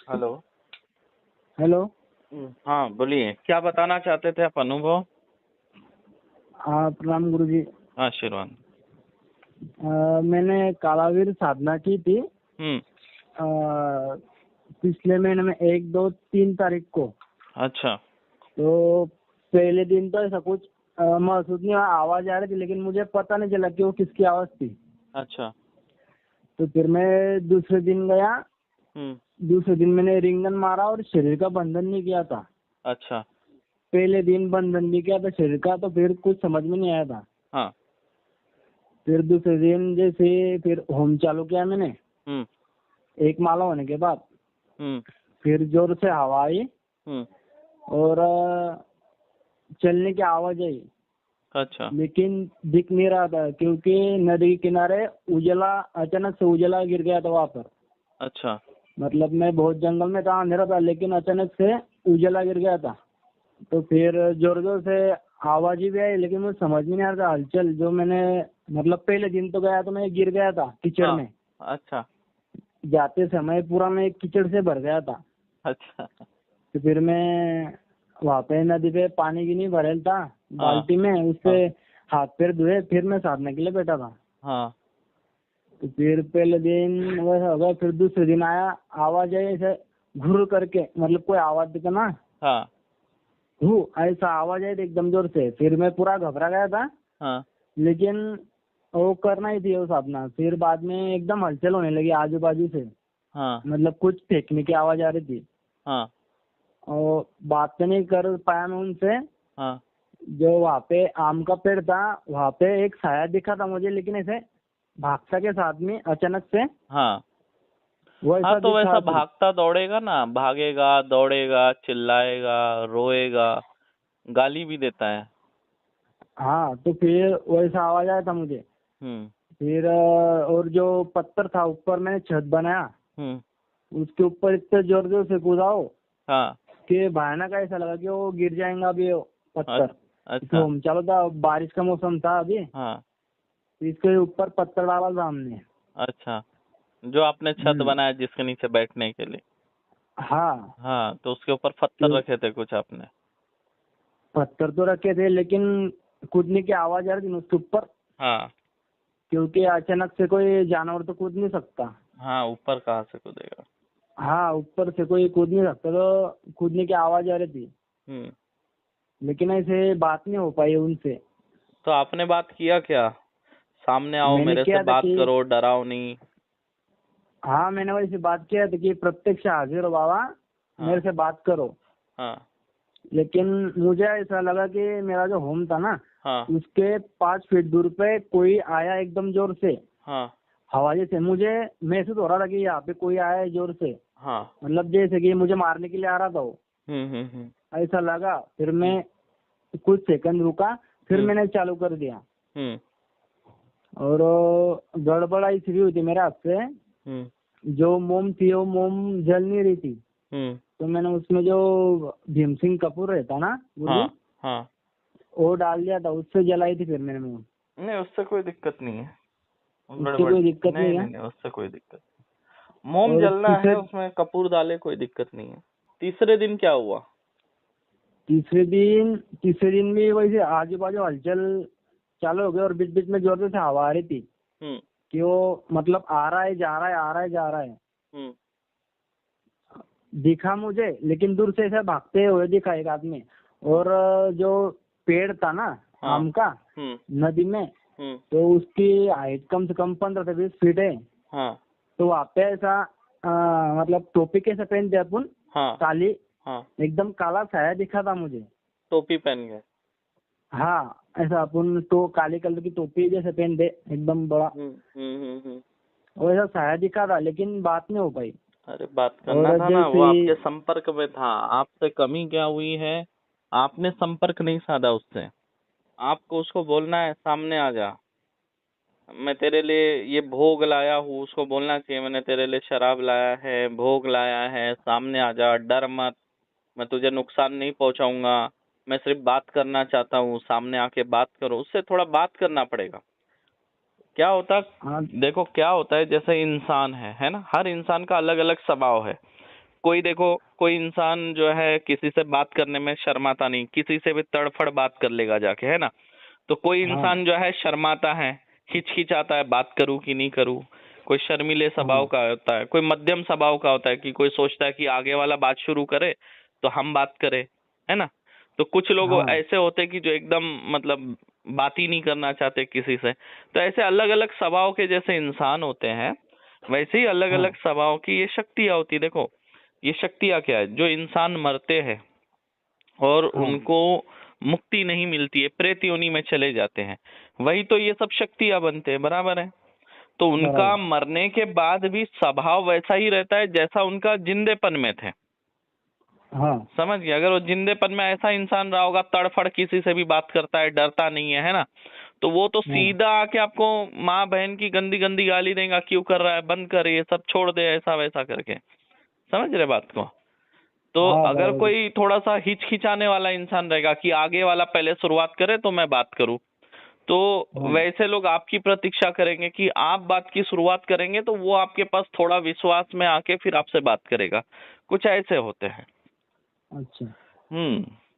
Hello. Hello. हाँ बोलिए, क्या बताना चाहते थे आप? अनुभव। हाँ, प्रणाम गुरु जी। आशीर्वाद। मैंने कालावीर साधना की थी हम्म। पिछले महीने में 1, 2, 3 तारीख को। अच्छा। तो पहले दिन तो ऐसा कुछ महसूस नहीं हुआ, आवाज आ रही थी लेकिन मुझे पता नहीं चला कि वो किसकी आवाज थी। अच्छा। तो फिर मैं दूसरे दिन गया। हम्म। दूसरे दिन मैंने रिंगन मारा और शरीर का बंधन नहीं किया था। अच्छा। पहले दिन बंधन नहीं किया था शरीर का, तो फिर कुछ समझ में नहीं आया था। हाँ। फिर दूसरे दिन जैसे फिर होम चालू किया मैंने। हम्म। 1 माला होने के बाद हम्म। फिर जोर से हवा आई हम्म। और चलने की आवाज आई, अच्छा। लेकिन दिख नहीं रहा था क्योंकि नदी के किनारे उजला, अचानक से उजला गिर गया था वहां पर। अच्छा। मतलब मैं बहुत जंगल में था, अंधेरा था, लेकिन अचानक से उजला गिर गया था। तो फिर जोर जोर से आवाज भी आई, लेकिन मुझे समझ में नहीं आ रहा था हलचल। जो मैंने मतलब पहले दिन तो गया तो मैं गिर गया था कीचड़ हाँ। में। अच्छा। जाते समय पूरा मैं कीचड़ से भर गया था। अच्छा। तो फिर मैं वहाँ पे नदी पे पानी की नहीं भरेल था हाँ। बाल्टी में, उससे हाँ। हाथ पैर धोए, फिर मैं साधने के लिए बैठा था। हाँ। तो फिर पहले दिन वैसा हो गया, फिर दूसरे दिन आया, आवाज आई ऐसे घुर करके, मतलब कोई आवाज देता ना, हाँ। ऐसा आवाज आई थी एकदम जोर से। फिर मैं पूरा घबरा गया था, हाँ। लेकिन वो करना ही थी वो साधना। फिर बाद में एकदम हलचल होने लगी आजू बाजू से, हाँ। मतलब कुछ फेंकने की आवाज आ रही थी। हाँ। और बात तो नहीं कर पाया मैं उनसे। हाँ। जो वहाँ पे आम का पेड़ था, वहाँ पे एक साया दिखा था मुझे, लेकिन ऐसे भागता के साथ में अचानक से हाँ। वो हाँ, ऐसा तो दिखा वैसा सिर्फ। भागता दौड़ेगा ना, भागेगा दौड़ेगा, चिल्लाएगा, रोएगा, गाली भी देता है। हाँ, तो फिर वैसा आवाज आया था मुझे। हम्म। फिर और जो पत्थर था ऊपर, मैंने छत बनाया, हम्म। उसके ऊपर इतने जोर जोर से कूदाओ हाँ। कि भयानक ऐसा लगा कि वो गिर जाएगा अभी वो पत्थर। अच्छा। तो चलो था, बारिश का मौसम था अभी, हाँ। तो इसके ऊपर पत्थर डाला था हमने। अच्छा, जो आपने छत हम्म। बनाया जिसके नीचे बैठने के लिए। हाँ, हाँ, तो उसके ऊपर पत्थर क्यों रखे थे कुछ आपने? पत्थर तो रखे थे, लेकिन कूदने की आवाज आ रही थी उसके ऊपर, हाँ। क्योंकि अचानक से कोई जानवर तो कूद नहीं सकता। हाँ, ऊपर कहाँ से कूदेगा? हाँ, ऊपर से कोई कूद नहीं सकता, तो कूदने की आवाज आ रही थी, हम्म। लेकिन ऐसे बात नहीं हो पाई उनसे। तो आपने बात किया क्या? सामने आओ, मैंने मेरे से किया था बात कि करो, डराओ नहीं। हाँ, मैंने वैसे बात किया था कि प्रत्यक्ष हाजिर हो बाबा, मेरे हाँ। से बात करो। हाँ। लेकिन मुझे ऐसा लगा कि मेरा जो होम था ना, हाँ। उसके 5 फीट दूर पे कोई आया एकदम जोर से, हाँ। हवा जैसे। मुझे महसूस हो रहा था कि यहाँ पे कोई आया है जोर से, हाँ। मतलब जैसे कि मुझे मारने के लिए आ रहा था वो, हम्म। ऐसा लगा। फिर हम्म। मैं कुछ सेकंड रुका, फिर हम्म। मैंने चालू कर दिया। हम्म। और गड़बड़ ऐसी भी हुई थी मेरे हाथ से, हम्म। जो मोम थी वो मोम जल नहीं रही थी। हम्म। तो मैंने उसमें जो भीम सिंह कपूर रहता ना गुरु, हाँ। हाँ। वो डाल दिया था, उससे जलाई थी फिर मैंने मोम। नहीं, उससे कोई दिक्कत नहीं है। उससे गड़बड़ कोई दिक्कत नहीं, नहीं है। नहीं, नहीं, उससे कोई दिक्कत। मोम और जलना है, उसमें कपूर डाले, कोई दिक्कत नहीं है। तीसरे दिन क्या हुआ? तीसरे दिन भी वैसे आजू बाजू हलचल चालू हो गई, और बीच बीच में जोर जोर से हवा आ रही थी हम्म। कि वो मतलब आ रहा है जा रहा है, आ रहा है जा रहा है। हम्म। दिखा मुझे, लेकिन दूर से ऐसा भागते हुए दिखा एक आदमी। और जो पेड़ था ना हाँ। आम का, हम्म। नदी में, हम्म। तो उसकी हाइट कम से कम 15 से 20 फीट है। हाँ। तो वहाँ पे ऐसा मतलब टोपी कैसे पहनते अपन, हाँ। काली, हाँ। एकदम काला साया दिखा था मुझे। टोपी पहन गए? हाँ, ऐसा अपन तो काले कलर की टोपी जैसे पहनते एकदम बड़ा, हम्म। हम्म। हम्म। वैसा साया दिखा था, लेकिन बात नहीं हो पाई। अरे, बात करना और था ना, वो जैसे आपके संपर्क में था। आपसे कमी क्या हुई है? आपने संपर्क नहीं साधा उससे। आपको उसको बोलना है, सामने आ जा, मैं तेरे लिए ये भोग लाया हूँ। उसको बोलना चाहिए, मैंने तेरे लिए शराब लाया है, भोग लाया है, सामने आ जा, डर मत, मैं तुझे नुकसान नहीं पहुंचाऊंगा, मैं सिर्फ बात करना चाहता हूँ, सामने आके बात करो। उससे थोड़ा बात करना पड़ेगा। क्या होता, हाँ। देखो क्या होता है, जैसे इंसान है ना, हर इंसान का अलग अलग स्वभाव है। कोई देखो, कोई इंसान जो है किसी से बात करने में शर्माता नहीं, किसी से भी तड़फड़ बात कर लेगा जाके, है ना। तो कोई हाँ इंसान जो है शर्माता है, हिचकिचाता है, बात करूं कि नहीं करूं। कोई शर्मीले स्वभाव हाँ का होता है, कोई मध्यम स्वभाव का होता है कि कोई सोचता है कि आगे वाला बात शुरू करे तो हम बात करें, है ना। तो कुछ लोग हाँ ऐसे होते हैं कि जो एकदम मतलब बात ही नहीं करना चाहते किसी से। तो ऐसे अलग अलग स्वभाव के जैसे इंसान होते हैं, वैसे ही अलग हाँ अलग स्वभाव की ये शक्तियां होती है। देखो, ये शक्तियां क्या है, जो इंसान मरते हैं और हाँ उनको मुक्ति नहीं मिलती है, प्रेत योनि में चले जाते हैं, वही तो ये सब शक्तियां बनते हैं, बराबर है। तो उनका बराबर। मरने के बाद भी स्वभाव वैसा ही रहता है जैसा उनका जिंदेपन में थे। हाँ समझ गया। अगर वो जिंदेपन में ऐसा इंसान रहा होगा, तड़फड़ किसी से भी बात करता है, डरता नहीं है ना, तो वो तो हाँ सीधा आके आपको माँ बहन की गंदी गंदी गाली देगा, क्यों कर रहा है, बंद कर, ये सब छोड़ दे, ऐसा वैसा करके। समझ रहे बात को। तो हाँ अगर बराबर। कोई थोड़ा सा हिचकिचाने वाला इंसान रहेगा कि आगे वाला पहले शुरुआत करे तो मैं बात करूं, तो हाँ वैसे लोग आपकी प्रतीक्षा करेंगे कि आप बात की शुरुआत करेंगे तो वो आपके पास थोड़ा विश्वास में आके फिर आपसे बात करेगा। कुछ ऐसे होते हैं। अच्छा।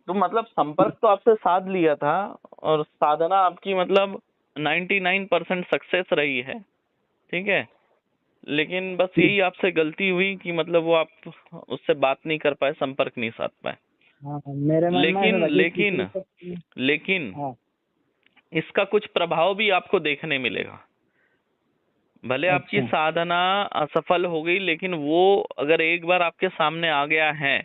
तो मतलब संपर्क तो आपसे साध लिया था, और साधना आपकी मतलब 99% सक्सेस रही है, ठीक है। लेकिन बस यही आपसे गलती हुई कि मतलब वो आप उससे बात नहीं कर पाए, संपर्क नहीं साध पाए। हाँ मेरे मन में ऐसा लेकिन था कि किसी लेकिन को। लेकिन हाँ। इसका कुछ प्रभाव भी आपको देखने मिलेगा। भले आपकी अच्छा। साधना असफल हो गई, लेकिन वो अगर एक बार आपके सामने आ गया है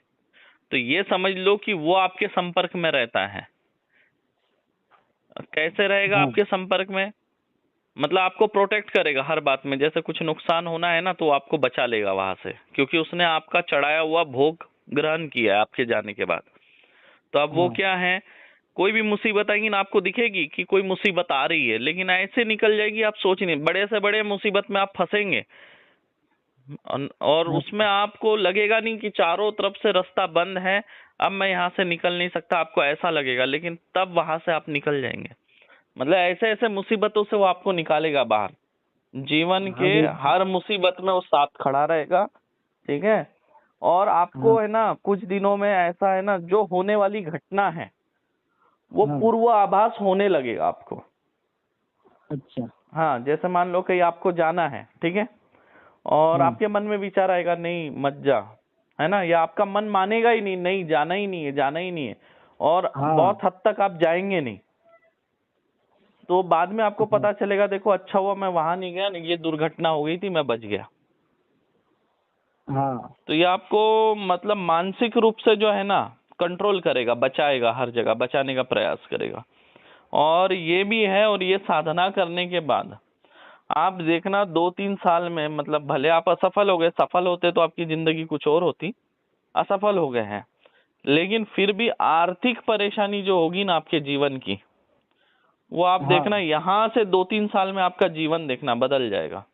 तो ये समझ लो कि वो आपके संपर्क में रहता है। कैसे रहेगा हाँ आपके संपर्क में, मतलब आपको प्रोटेक्ट करेगा हर बात में। जैसे कुछ नुकसान होना है ना, तो आपको बचा लेगा वहां से, क्योंकि उसने आपका चढ़ाया हुआ भोग ग्रहण किया है आपके जाने के बाद। तो अब वो हाँ क्या है, कोई भी मुसीबत आएगी ना, आपको दिखेगी कि कोई मुसीबत आ रही है, लेकिन ऐसे निकल जाएगी आप सोच नहीं, बड़े से बड़े मुसीबत में आप फंसेंगे। और उसमें अच्छा। आपको लगेगा नहीं कि चारों तरफ से रास्ता बंद है, अब मैं यहाँ से निकल नहीं सकता, आपको ऐसा लगेगा, लेकिन तब वहां से आप निकल जाएंगे। मतलब ऐसे ऐसे मुसीबतों से वो आपको निकालेगा बाहर। जीवन हाँ के गुरु। हर मुसीबत में वो साथ खड़ा रहेगा, ठीक है। और आपको हाँ है ना, कुछ दिनों में ऐसा है ना, जो होने वाली घटना है वो हाँ। पूर्वाभास होने लगेगा आपको। अच्छा। हाँ, जैसे मान लो कहीं आपको जाना है, ठीक है, और हाँ आपके मन में विचार आएगा नहीं मत जा, है ना, या आपका मन मानेगा ही नहीं, नहीं जाना ही नहीं है, जाना ही नहीं है, और हाँ बहुत हद तक आप जाएंगे नहीं। तो बाद में आपको हाँ पता चलेगा, देखो अच्छा हुआ मैं वहां नहीं गया, ये दुर्घटना हो गई थी, मैं बच गया। हाँ। तो ये आपको मतलब मानसिक रूप से जो है ना कंट्रोल करेगा, बचाएगा, हर जगह बचाने का प्रयास करेगा। और ये भी है, और ये साधना करने के बाद आप देखना 2-3 साल में, मतलब भले आप असफल हो गए, सफल होते तो आपकी जिंदगी कुछ और होती, असफल हो गए हैं, लेकिन फिर भी आर्थिक परेशानी जो होगी ना आपके जीवन की, वो आप देखना हाँ यहाँ से 2-3 साल में आपका जीवन देखना बदल जाएगा।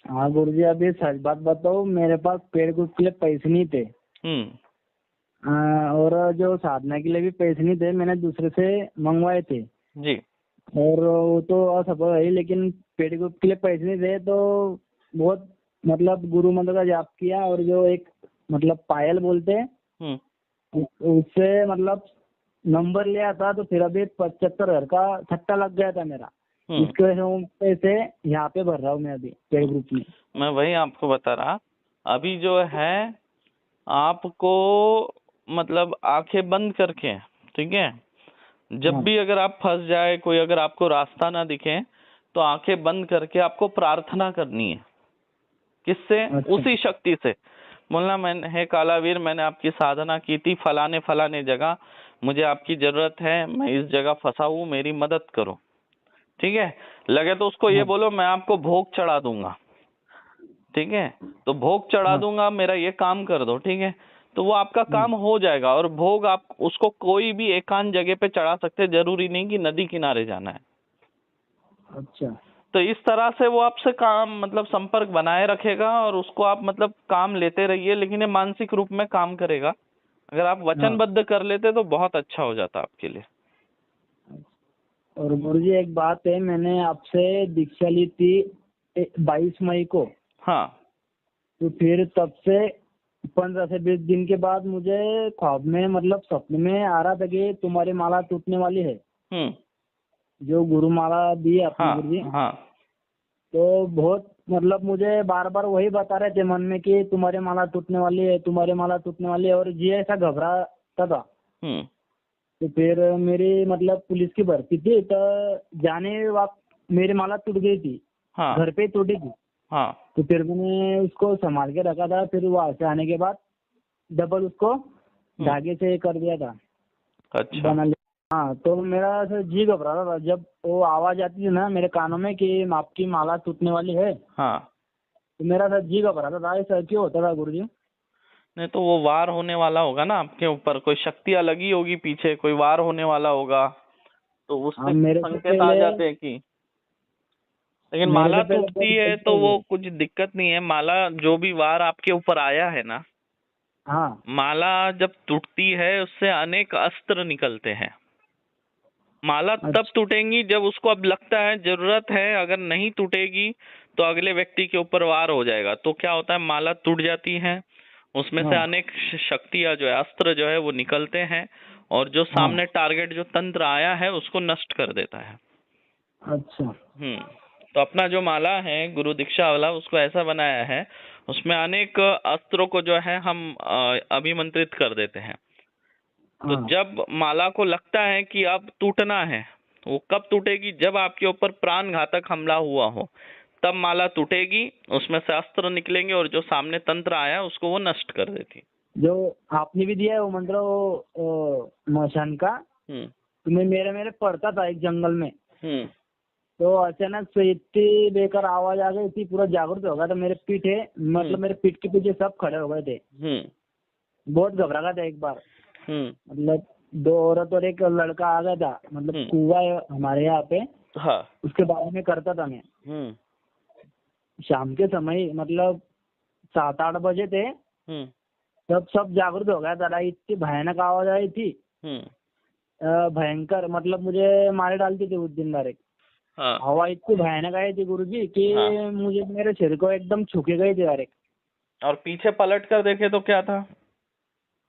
हाँ गुरु जी, अभी सच बात बताओ, मेरे पास पेड़ ग्रुप के लिए पैसे नहीं थे। हम्म। और जो साधना के लिए भी पैसे नहीं थे, मैंने दूसरे से मंगवाए थे। जी। और वो तो असफल है, लेकिन पेड ग्रुप के लिए पैसे नहीं थे तो बहुत मतलब गुरु मंत्र का जाप किया, और जो एक मतलब पायल बोलते हैं हम्म। उससे मतलब नंबर लिया था, तो फिर अभी 75,000 का सट्टा लग गया था मेरा। हम्म। इसकी वजह से वो पैसे यहाँ पे भर रहा हूँ मैं अभी पेड ग्रुप में। मैं वही आपको बता रहा, अभी जो है आपको मतलब आंखें बंद करके, ठीक है, जब हाँ। भी अगर आप फंस जाए, कोई अगर आपको रास्ता ना दिखे, तो आंखें बंद करके आपको प्रार्थना करनी है। किससे? अच्छा। उसी शक्ति से। बोलना, मैंने, हे कालावीर, मैंने आपकी साधना की थी फलाने फलाने जगह, मुझे आपकी जरूरत है, मैं इस जगह फंसा हूँ, मेरी मदद करो, ठीक है। लगे तो उसको ये हाँ बोलो, मैं आपको भोग चढ़ा दूंगा, ठीक है, तो भोग चढ़ा हाँ। दूंगा, मेरा ये काम कर दो, ठीक है। तो वो आपका हाँ। काम हो जाएगा। और भोग आप उसको कोई भी एकांत जगह पे चढ़ा सकते हैं, जरूरी नहीं कि नदी किनारे जाना है। अच्छा। तो इस तरह से वो आपसे काम मतलब संपर्क बनाए रखेगा, और उसको आप मतलब काम लेते रहिए, लेकिन ये मानसिक रूप में काम करेगा। अगर आप हाँ। वचनबद्ध कर लेते तो बहुत अच्छा हो जाता आपके लिए। और गुरु जी एक बात है, मैंने आपसे दीक्षा ली थी 22 मई को। हाँ। तो फिर तब से 15 से 20 दिन के बाद मुझे ख्वाब में मतलब सपने में आ रहा था कि तुम्हारी माला टूटने वाली है, हम्म। जो गुरु माला दी है अपने हाँ गुरु जी। हाँ। तो बहुत मतलब मुझे बार बार वही बता रहे थे मन में कि तुम्हारी माला टूटने वाली है, तुम्हारी माला टूटने वाली है, और जी ऐसा घबराता था। हम्म। तो फिर मेरी मतलब पुलिस की भर्ती थी, तो जाने वक्त मेरी माला टूट गई थी, हाँ घर पे ही टूटी थी। हाँ। तो फिर मैंने उसको संभाल के रखा था, फिर वहां से आने के बाद डबल उसको धागे से कर दिया था, अच्छा। बना लिया। हाँ, तो मेरा ऐसे जी घबराता था जब वो आवाज आती थी ना मेरे कानों में कि आपकी माला टूटने वाली है, हाँ। तो मेरा ऐसा जी घबराता था। ऐसा क्यों होता था गुरुजी? नहीं तो वो वार होने वाला होगा ना आपके ऊपर, कोई शक्ति अलग ही होगी पीछे, कोई वार होने वाला होगा, तो हाँ, उससे कुछ संकेत आ जाते हैं कि। लेकिन मेरे माला से पहले बहुत टूटती है गलती तो हुई वो है। कुछ दिक्कत नहीं है। माला जो भी वार आपके ऊपर आया है ना, हाँ माला जब टूटती है उससे अनेक अस्त्र निकलते हैं। माला तब अच्छा। टूटेंगी जब उसको अब लगता है जरूरत है, अगर नहीं टूटेगी तो अगले व्यक्ति के ऊपर वार हो जाएगा। तो क्या होता है, माला टूट जाती है, उसमें से हाँ अनेक शक्तियां जो है, अस्त्र जो है वो निकलते हैं, और जो हाँ। सामने टारगेट जो तंत्र आया है उसको नष्ट कर देता है। अच्छा। तो अपना जो माला है गुरु दीक्षा वाला, उसको ऐसा बनाया है, उसमें अनेक अस्त्रों को जो है हम अभिमंत्रित कर देते हैं। तो हाँ जब माला को लगता है कि अब टूटना है, वो कब टूटेगी, जब आपके ऊपर प्राण घातक हमला हुआ हो, तब माला टूटेगी, उसमें से अस्त्र निकलेंगे और जो सामने तंत्र आया उसको वो नष्ट कर देती। जो आपने भी दिया है वो मंत्र, वो मशान का, हम्म। तो मैं मेरे मेरे पढ़ता था एक जंगल में। हम्म। तो अचानक से इतनी बेकार आवाज आ गई थी, पूरा जागृत हो गया था। मेरे पीछे मतलब मेरे पीठ के पीछे सब खड़े हो गए थे। हम्म। बहुत घबरा गया था एक बार। हम्म। मतलब 2 औरत और एक लड़का आ गया था, मतलब हम्म। कुआ है हमारे यहाँ पे, हाँ। उसके बारे में करता था मैं। हम्म। शाम के समय मतलब 7-8 बजे थे, हम्म। तब सब जागृत हो गया था। इतनी भयानक आवाज आई थी, हम्म। भयंकर, मतलब मुझे मारे डालती थी उस दिन डायरेक्ट। हाँ हवा इतनी भयानक आई थी गुरुजी कि हाँ। मुझे मेरे शरीर को एकदम छूके गई थी डायरेक्ट। और पीछे पलट कर देखे तो क्या था?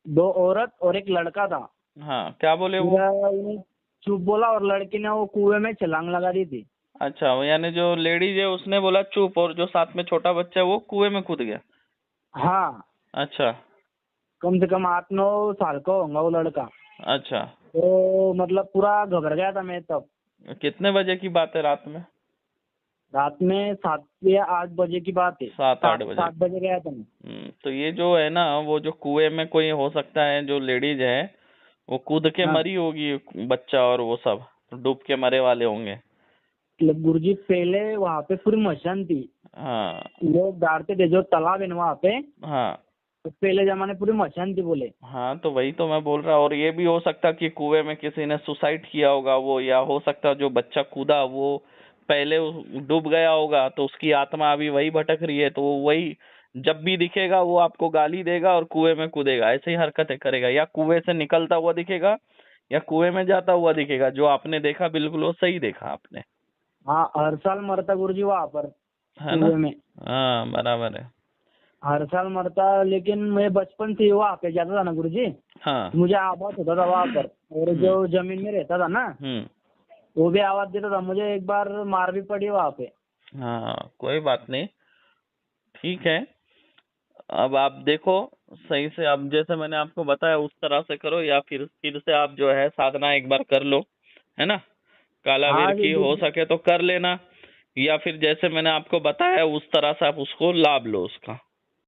2 औरत और एक लड़का था। हाँ, क्या बोले वो? पूरा उन्हें चुप बोला, और लड़की ने वो कुएं में छलांग लगा दी थी। अच्छा, वो यानी जो लेडीज है उसने बोला चुप, और जो साथ में छोटा बच्चा है वो कुएं में कूद गया। हाँ, अच्छा। कम से कम 8-9 साल का होगा वो लड़का। अच्छा। तो मतलब पूरा घबरा गया था मैं तब। कितने बजे की बात है, रात में? रात में 7 या 8 बजे की बात है। 7-8 बजे? 7 बजे गया था मैं। तो ये जो है ना, वो जो कुएं में कोई हो सकता है, जो लेडीज है वो कूद के हाँ, मरी होगी, बच्चा और वो सब डूब के मरे वाले होंगे। मतलब गुरुजी पहले वहाँ पे पूरी मशान थी, हाँ लोग डालते थे, जो तालाब है ना वहाँ पे, हाँ तो पहले जमाने पूरी मशान थी बोले। हाँ। तो वही तो मैं बोल रहा, और ये भी हो सकता कि कुएं में किसी ने सुसाइड किया होगा वो, या हो सकता जो बच्चा कूदा वो पहले डूब गया होगा, तो उसकी आत्मा अभी वही भटक रही है, तो वो वही जब भी दिखेगा वो आपको गाली देगा और कुएं में कूदेगा, ऐसे ही हरकतें करेगा, या कुएं से निकलता हुआ दिखेगा या कुएं में जाता हुआ दिखेगा। जो आपने देखा बिल्कुल वो सही देखा आपने। हाँ, हर साल मरता गुरुजी वहाँ पर है ना? कुएं में, हाँ, बराबर है। हर साल मरता। लेकिन मैं बचपन से ही वहाँ पे जाता था ना गुरुजी, हाँ। तो मुझे आवाज होता था वहाँ पर। और हम्म। जो जमीन में रहता था ना, हम्म। वो भी आवाज देता था। मुझे एक बार मार भी पड़ी वहाँ पे। हाँ, कोई बात नहीं, ठीक है। अब आप देखो सही से, अब जैसे मैंने आपको बताया उस तरह से करो, या फिर से आप जो है साधना एक बार कर लो, है ना? कालावीर हाँ जी की हो गुरुजी। सके तो कर लेना, या फिर जैसे मैंने आपको बताया उस तरह से आप उसको लाभ लो उसका।